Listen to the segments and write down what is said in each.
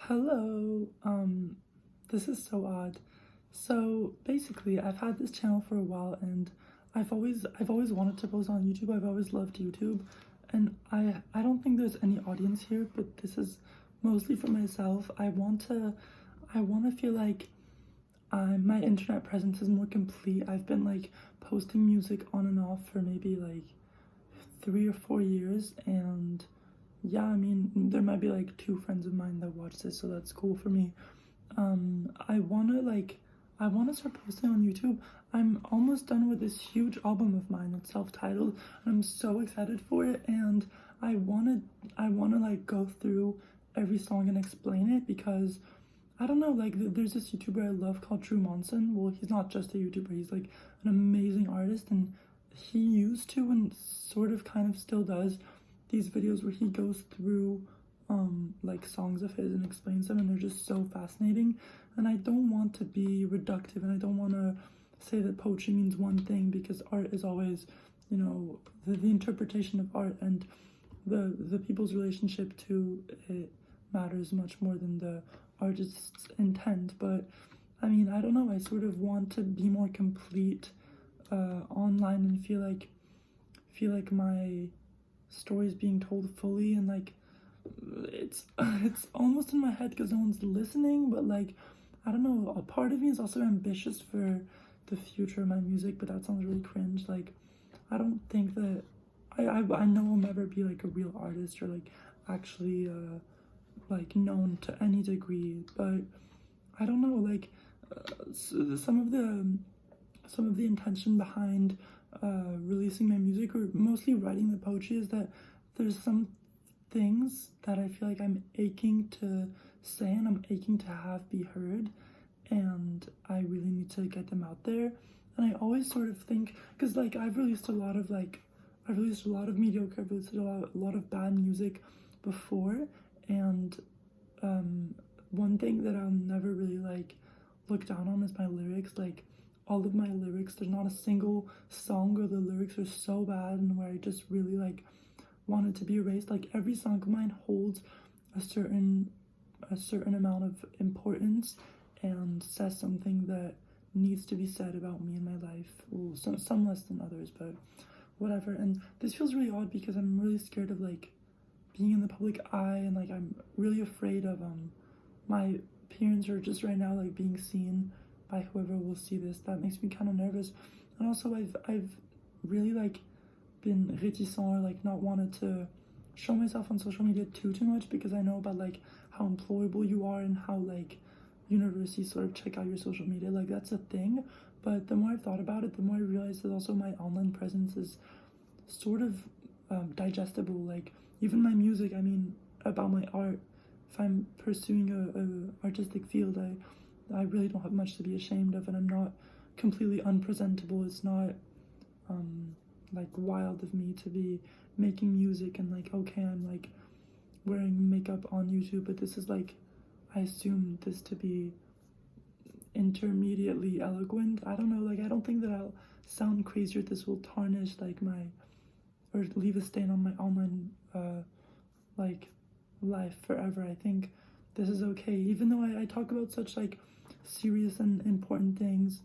Hello. This is so odd. So basically, I've had this channel for a while, and I've always wanted to post on YouTube. I've always loved YouTube, and I don't think there's any audience here, but this is mostly for myself. I want to feel like my internet presence is more complete. I've been like posting music on and off for maybe like 3 or 4 years, and yeah, I mean, there might be like two friends of mine that watch this, so that's cool for me. I wanna start posting on YouTube. I'm almost done with this huge album of mine that's self-titled, and I'm so excited for it. And I wanna like go through every song and explain it because I don't know, like there's this YouTuber I love called True Monson. Well, he's not just a YouTuber, he's like an amazing artist, and he used to and sort of kind of still does these videos where he goes through like songs of his and explains them, and they're just so fascinating. And I don't want to be reductive, and I don't want to say that poetry means one thing, because art is always, the interpretation of art, and the people's relationship to it matters much more than the artist's intent. But I mean, I don't know, I sort of want to be more complete online, and feel like my stories being told fully, and like it's almost in my head because no one's listening. But like, I don't know, a part of me is also ambitious for the future of my music, but that sounds really cringe. Like, I don't think that I know I'll never be like a real artist, or like actually like known to any degree. But I don't know, like some of the intention behind releasing my music, or mostly writing the poetry, is that there's some things that I feel like I'm aching to say, and I'm aching to have be heard, and I really need to get them out there. And I always sort of think, because like I've released a lot of mediocre, I've released a lot of bad music before, and one thing that I'll never really like look down on is my lyrics. Like, all of my lyrics, there's not a single song where the lyrics are so bad and where I just really like want it to be erased. Like, every song of mine holds a certain amount of importance and says something that needs to be said about me and my life. Well, some less than others, but whatever. And this feels really odd because I'm really scared of like being in the public eye, and like I'm really afraid of my appearance, or just right now like being seen by whoever will see this. That makes me kind of nervous. And also I've really like been reticent, or like not wanted to show myself on social media too much, because I know about like how employable you are, and how like universities sort of check out your social media. Like, that's a thing. But the more I've thought about it, the more I realize that also my online presence is sort of digestible. Like, even my music, I mean, about my art, if I'm pursuing a artistic field, I really don't have much to be ashamed of, and I'm not completely unpresentable. It's not like wild of me to be making music and like, okay, I'm like wearing makeup on YouTube, but this is like, I assume this to be intermediately eloquent. I don't know, like I don't think that I'll sound crazy, or this will tarnish like my, or leave a stain on my online like life forever. I think this is okay, even though I talk about such like serious and important things,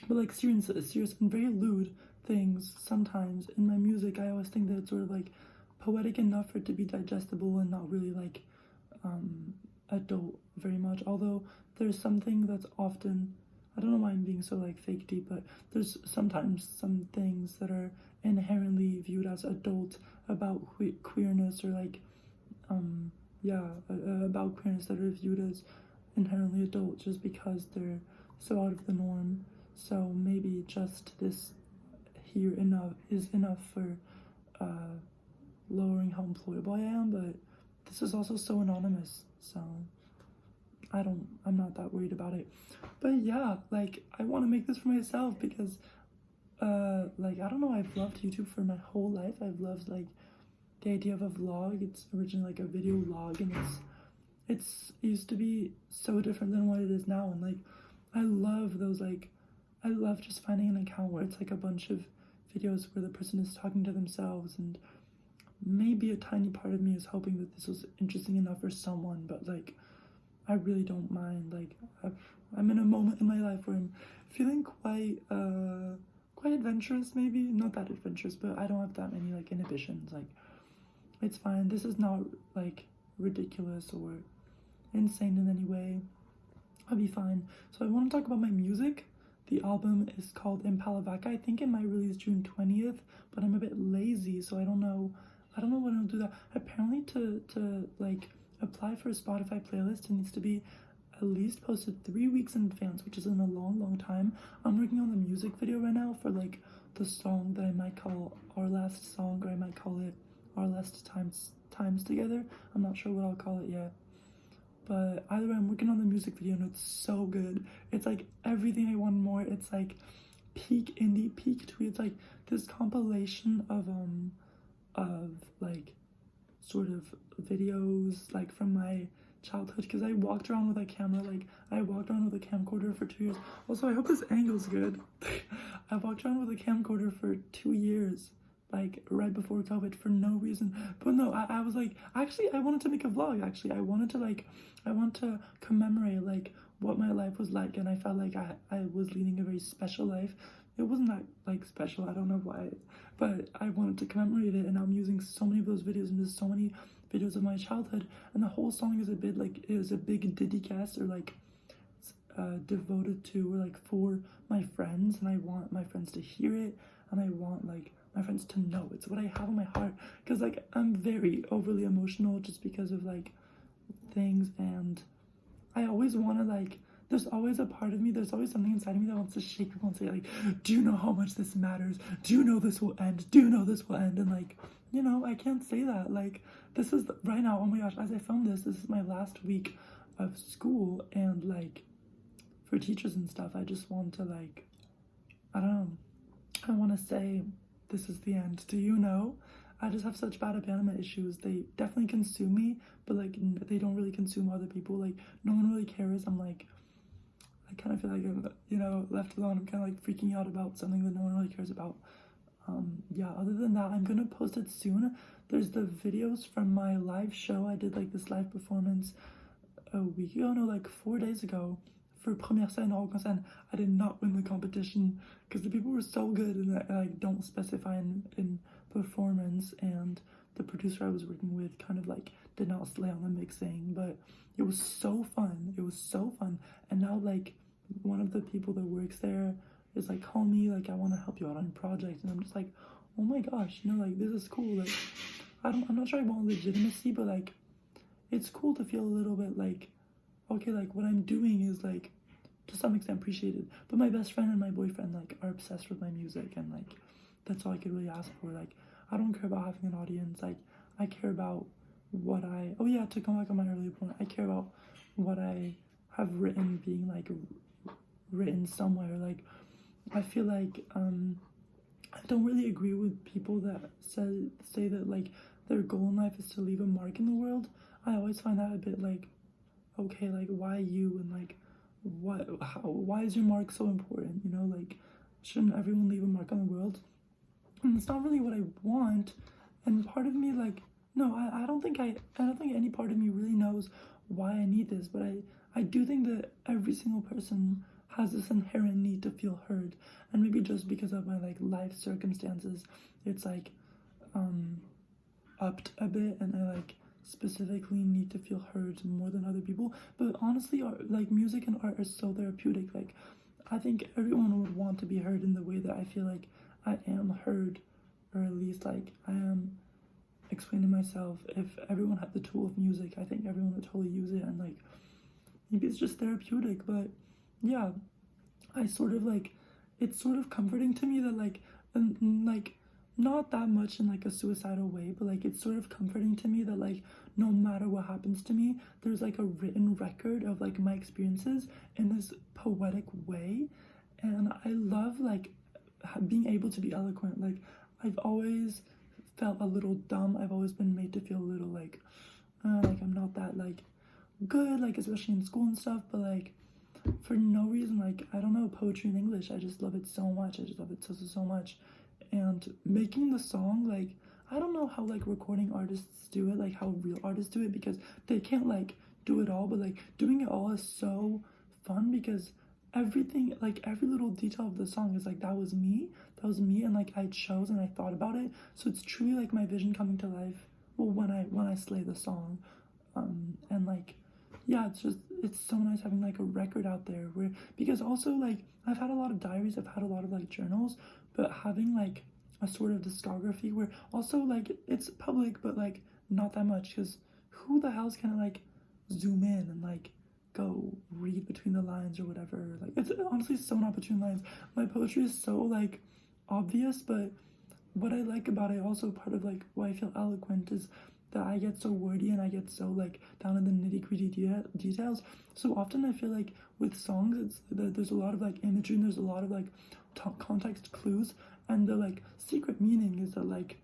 but like serious and very lewd things sometimes in my music. I always think that it's sort of like poetic enough for it to be digestible, and not really like adult very much. Although there's something that's often, I don't know why I'm being so like fake deep, but there's sometimes some things that are inherently viewed as adult about queerness, or like about queerness, that are viewed as inherently adult just because they're so out of the norm. So maybe just this here is enough for lowering how employable I am, but this is also so anonymous, so I'm not that worried about it. But yeah, like I want to make this for myself, because like, I don't know, I've loved YouTube for my whole life. I've loved like the idea of a vlog. It's originally like a video log, and it used to be so different than what it is now. And like, I love those, like, I love just finding an account where it's like a bunch of videos where the person is talking to themselves, and maybe a tiny part of me is hoping that this was interesting enough for someone. But like, I really don't mind. Like, I'm in a moment in my life where I'm feeling quite adventurous, maybe not that adventurous, but I don't have that many like inhibitions. Like, it's fine. This is not like ridiculous or insane in any way. I'll be fine. So I want to talk about my music. The album is called Impala Vaca. I think it might release June 20th, but I'm a bit lazy, so I don't know. I don't know when I'll do that. Apparently to like apply for a Spotify playlist, it needs to be at least posted 3 weeks in advance, which is in a long time. I'm working on the music video right now for like the song that I might call Our Last Song, or I might call it Our Last Times Together. I'm not sure what I'll call it yet. But either way, I'm working on the music video and it's so good. It's like everything I want more. It's like peak indie, peak twee. It's like this compilation of like sort of videos like from my childhood, because I walked around with a camera, like I walked around with a camcorder for 2 years. Also, I hope this angle's good. I walked around with a camcorder for 2 years, like right before COVID, for no reason. But no, I was like, actually I wanted to make a vlog. Actually I want to commemorate like what my life was like, and I felt like I was leading a very special life. It wasn't that like special, I don't know why, but I wanted to commemorate it, and I'm using so many of those videos, and there's so many videos of my childhood, and the whole song is a bit like, it was a big didicast, or like devoted to, or like for my friends, and I want my friends to hear it, and I want like my friends to know it's what I have in my heart, because like I'm very overly emotional just because of like things, and I always want to like, there's always a part of me, there's always something inside of me that wants to shake people and say like, do you know how much this matters? Do you know this will end? Do you know this will end? And like, you know, I can't say that. Like, this is right now, oh my gosh, as I film this is my last week of school, and like for teachers and stuff, I just want to like, I don't know, I want to say this is the end. Do you know? I just have such bad abandonment issues. They definitely consume me, but like they don't really consume other people. Like no one really cares. I'm like, I kind of feel like I'm, you know, left alone. I'm kind of like freaking out about something that no one really cares about. Yeah, other than that, I'm gonna post it soon. There's the videos from my live show. I did like this live performance a week ago, no, like 4 days ago, for Première Scène Rock en Scène. I did not win the competition because the people were so good, and I like don't specify in performance, and the producer I was working with kind of like did not slay on the mixing, but it was so fun. It was so fun. And now like one of the people that works there is like, call me, like I want to help you out on a project, and I'm just like, oh my gosh, you know, like this is cool. Like I'm not sure I want legitimacy, but like it's cool to feel a little bit like, okay, like what I'm doing is like to some extent appreciated. But my best friend and my boyfriend like are obsessed with my music, and like that's all I could really ask for. Like I don't care about having an audience. Like I care about what I, oh yeah, to come back on my earlier point, I care about what I have written being like written somewhere. Like I feel like I don't really agree with people that say that like their goal in life is to leave a mark in the world. I always find that a bit like, okay, like why you, and like why is your mark so important, you know? Like shouldn't everyone leave a mark on the world? And it's not really what I want. And part of me like, no, I don't think any part of me really knows why I need this, but I do think that every single person has this inherent need to feel heard, and maybe just because of my like life circumstances, it's like upped a bit, and I like specifically need to feel heard more than other people. But honestly, art, like music and art, are so therapeutic. Like I think everyone would want to be heard in the way that I feel like I am heard, or at least like I am explaining myself. If everyone had the tool of music, I think everyone would totally use it, and like maybe it's just therapeutic. But yeah, I sort of like, it's sort of comforting to me that like, and like not that much in like a suicidal way, but like it's sort of comforting to me that like no matter what happens to me, there's like a written record of like my experiences in this poetic way. And I love like being able to be eloquent. Like I've always felt a little dumb. I've always been made to feel a little like I'm not that like good, like especially in school and stuff, but like for no reason, like I don't know, poetry in English, I just love it so much. I just love it so much. And making the song, like I don't know how like recording artists do it, like how real artists do it, because they can't like do it all, but like doing it all is so fun because everything, like every little detail of the song is like that was me, and like I chose and I thought about it, so it's truly like my vision coming to life. Well, when I slay the song, and like yeah, it's so nice having like a record out there where, because also like I've had a lot of diaries, I've had a lot of like journals, but having like a sort of discography where also like it's public but like not that much, because who the hell's gonna like zoom in and like go read between the lines or whatever. Like it's honestly so not between lines. My poetry is so like obvious, but what I like about it, also part of like why I feel eloquent, is that I get so wordy and I get so like down in the nitty-gritty details. So often I feel like with songs, it's there's a lot of like imagery and there's a lot of like context clues, and the like secret meaning is that like,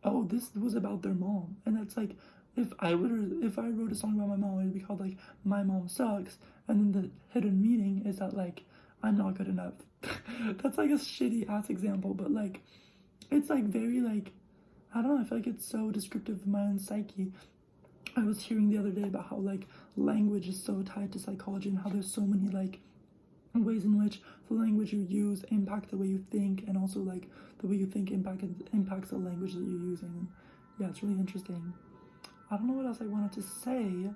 oh, this was about their mom, and that's like, if I wrote a song about my mom, it would be called like My Mom Sucks, and then the hidden meaning is that like I'm not good enough. That's like a shitty ass example, but like it's like very like, I don't know, I feel like it's so descriptive of my own psyche. I was hearing the other day about how like language is so tied to psychology, and how there's so many like ways in which the language you use impact the way you think, and also like the way you think impacts the language that you're using. And yeah, it's really interesting. I don't know what else I wanted to say,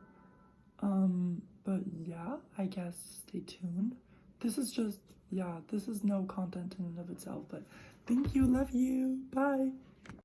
but yeah, I guess stay tuned. This is just, yeah, this is no content in and of itself, but thank you, love you, bye.